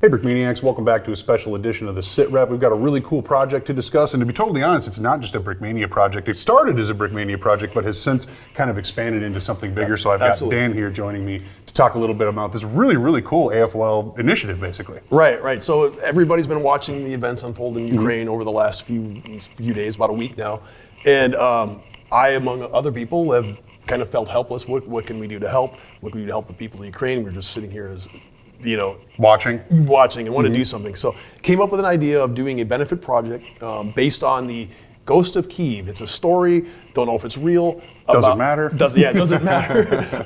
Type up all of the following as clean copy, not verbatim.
Hey Brickmaniacs, welcome back to a special edition of the Sit Rep. We've got a really cool project to discuss, and to be totally honest, it's not just a Brickmania project. It started as a Brickmania project, but has since kind of expanded into something bigger. So I've got Dan here joining me to talk a little bit about this really, really cool AFOL initiative, basically. Right. So everybody's been watching the events unfold in Ukraine over the last few days, about a week now, and I, among other people, have kind of felt helpless. What can we do to help? What can we do to help the people in Ukraine? We're just sitting here as watching and want to do something. So came up with an idea of doing a benefit project based on the Ghost of Kyiv. It's a story, don't know if it's real. Doesn't matter. It doesn't matter.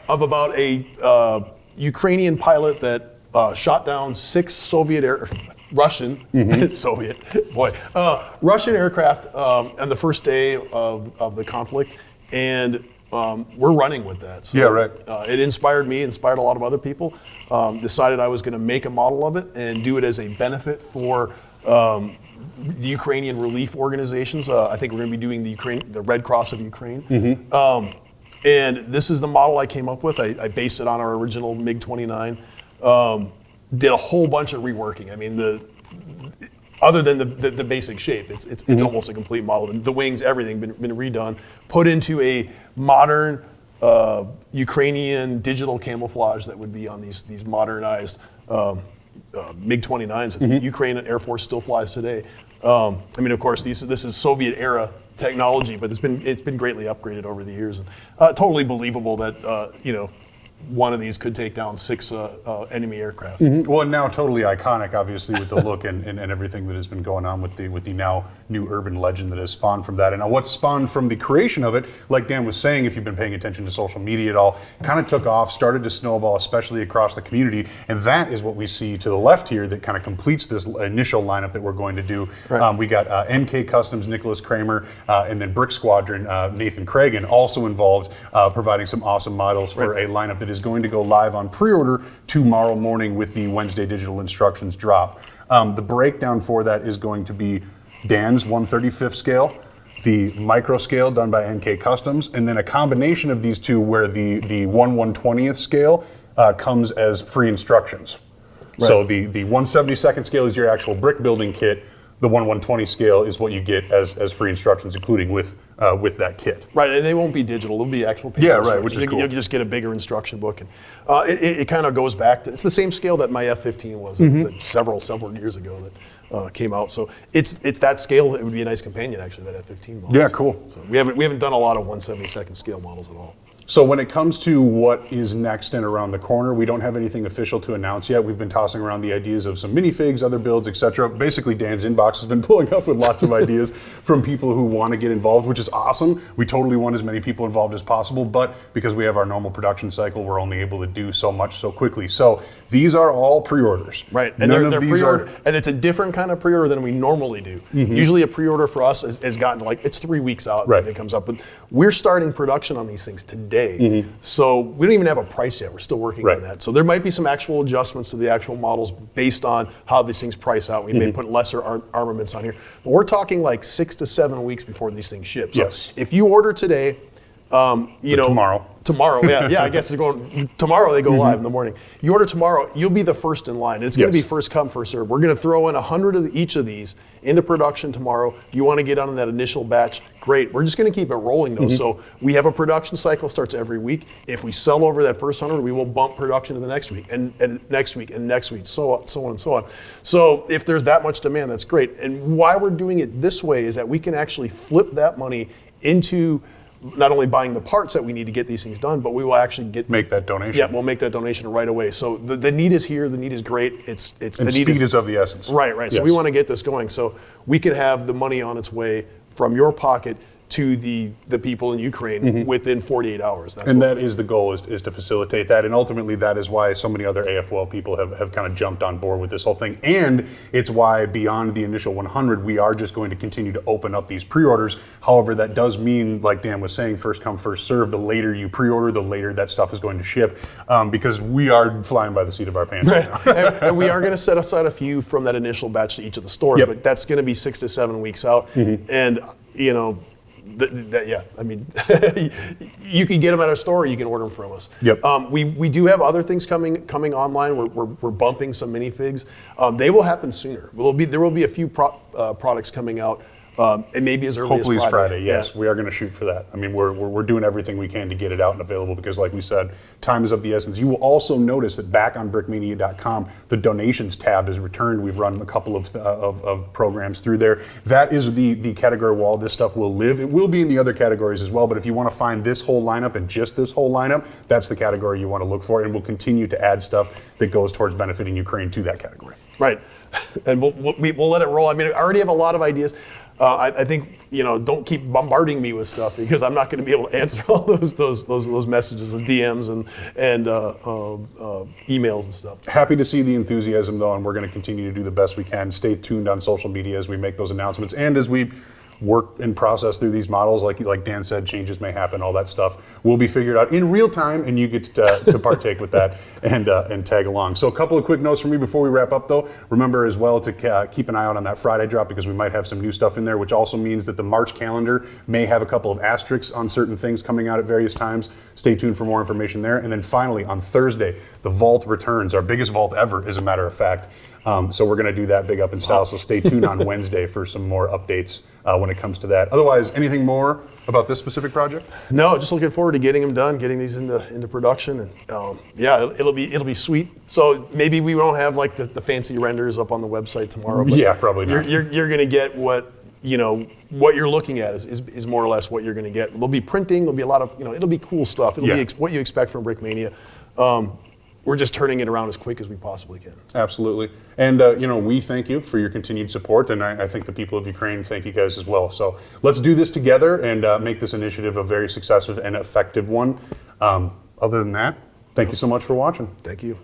Of about a Ukrainian pilot that shot down 6 Russian aircraft on the first day of the conflict, and we're running with that. So, yeah, right. It inspired me, inspired a lot of other people. Decided I was going to make a model of it and do it as a benefit for the Ukrainian relief organizations. I think we're going to be doing the Red Cross of Ukraine. And this is the model I came up with. I based it on our original MiG-29. Did a whole bunch of reworking. I mean, other than the basic shape, it's almost a complete model. The wings, everything been redone, put into a modern Ukrainian digital camouflage that would be on these modernized MiG-29s that the Ukraine Air Force still flies today. I mean, of course, this is Soviet era technology, but it's been greatly upgraded over the years. And, totally believable that one of these could take down 6 enemy aircraft. Well, and now totally iconic, obviously, with the look and everything that has been going on with the now new urban legend that has spawned from that. And now what's spawned from the creation of it, like Dan was saying, if you've been paying attention to social media at all, kind of took off, started to snowball, especially across the community. And that is what we see to the left here that kind of completes this initial lineup that we're going to do. Right. We got NK Customs, Nicholas Kramer, and then Brick Squadron, Nathan Cragen, also involved, providing some awesome models for a lineup that is going to go live on pre-order tomorrow morning with the Wednesday digital instructions drop. The breakdown for that is going to be Dan's 1/35th scale, the micro scale done by NK Customs, and then a combination of these two where the 1/120th scale comes as free instructions. Right. So the 1/72nd scale is your actual brick building kit. The 1/120 scale is what you get as free instructions, including with that kit. Right, and they won't be digital; they'll be actual paper. Yeah, right, which is cool. You'll just get a bigger instruction book, and it kind of goes back to, it's the same scale that my F-15 was several years ago that came out. So it's that scale. It would be a nice companion, actually, that F-15 model. Yeah, cool. So we haven't done a lot of 1/72nd scale models at all. So when it comes to what is next and around the corner, we don't have anything official to announce yet. We've been tossing around the ideas of some minifigs, other builds, etc. Basically, Dan's inbox has been pulling up with lots of ideas from people who want to get involved, which is awesome. We totally want as many people involved as possible, but because we have our normal production cycle, we're only able to do so much so quickly. So these are all pre-orders. Right, and they're pre-order, and it's a different kind of pre-order than we normally do. Usually a pre-order for us has gotten to it's 3 weeks out when it comes up, but we're starting production on these things today. So we don't even have a price yet. We're still working on that. So there might be some actual adjustments to the actual models based on how these things price out. We may put lesser armaments on here. But we're talking like 6 to 7 weeks before these things ship. So if you order today, Tomorrow, yeah. I guess they're going tomorrow. They go live in the morning. You order tomorrow, you'll be the first in line. It's going to be first come, first serve. We're going to throw in 100 of each of these into production tomorrow. You want to get on that initial batch? Great. We're just going to keep it rolling though. So we have a production cycle starts every week. If we sell over that first 100, we will bump production to the next week and next week and next week, so on and so on. So if there's that much demand, that's great. And why we're doing it this way is that we can actually flip that money into not only buying the parts that we need to get these things done, but we will actually make that donation. Yeah, we'll make that donation right away. So the need is here. The need is great. It's and the speed is of the essence. Right. Yes. So we want to get this going so we can have the money on its way from your pocket to the people in Ukraine within 48 hours. That is the goal, is to facilitate that. And ultimately, that is why so many other AFOL people have kind of jumped on board with this whole thing. And it's why beyond the initial 100, we are just going to continue to open up these pre-orders. However, that does mean, like Dan was saying, first come, first serve. The later you pre-order, the later that stuff is going to ship, because we are flying by the seat of our pants right now. and we are going to set aside a few from that initial batch to each of the stores, but that's going to be 6 to 7 weeks out. And, Yeah, I mean, you can get them at our store, or you can order them from us. Yep. We do have other things coming online. We're bumping some minifigs. They will happen sooner. There will be a few products coming out. And maybe as early Hopefully as it's Friday. Friday. Yes, we are going to shoot for that. I mean, we're doing everything we can to get it out and available because, like we said, time is of the essence. You will also notice that back on brickmania.com, the donations tab is returned. We've run a couple of programs through there. That is the category where all this stuff will live. It will be in the other categories as well, but if you want to find this whole lineup and just this whole lineup, that's the category you want to look for, and we'll continue to add stuff that goes towards benefiting Ukraine to that category. Right, and we'll let it roll. I mean, I already have a lot of ideas. I think, don't keep bombarding me with stuff because I'm not going to be able to answer all those messages, those DMs and emails and stuff. Happy to see the enthusiasm though, and we're going to continue to do the best we can. Stay tuned on social media as we make those announcements and as we work and process through these models. Like Dan said, changes may happen, all that stuff will be figured out in real time, and you get to partake with that and tag along. So a couple of quick notes from me before we wrap up though. Remember as well to keep an eye out on that Friday drop because we might have some new stuff in there, which also means that the March calendar may have a couple of asterisks on certain things coming out at various times. Stay tuned for more information there. And then finally on Thursday, the vault returns, our biggest vault ever, as a matter of fact. So we're going to do that big up in style. So stay tuned on Wednesday for some more updates when it comes to that. Otherwise, anything more about this specific project? No, just looking forward to getting them done, getting these into production, and it'll be sweet. So maybe we won't have like the fancy renders up on the website tomorrow. But yeah, probably not. You're going to get what you're looking at is more or less what you're going to get. There'll be printing. There'll be a lot of it'll be cool stuff. It'll be what you expect from Brickmania. We're just turning it around as quick as we possibly can. Absolutely. And, we thank you for your continued support, and I think the people of Ukraine thank you guys as well. So let's do this together and make this initiative a very successful and effective one. Other than that, thank you so much for watching. Thank you.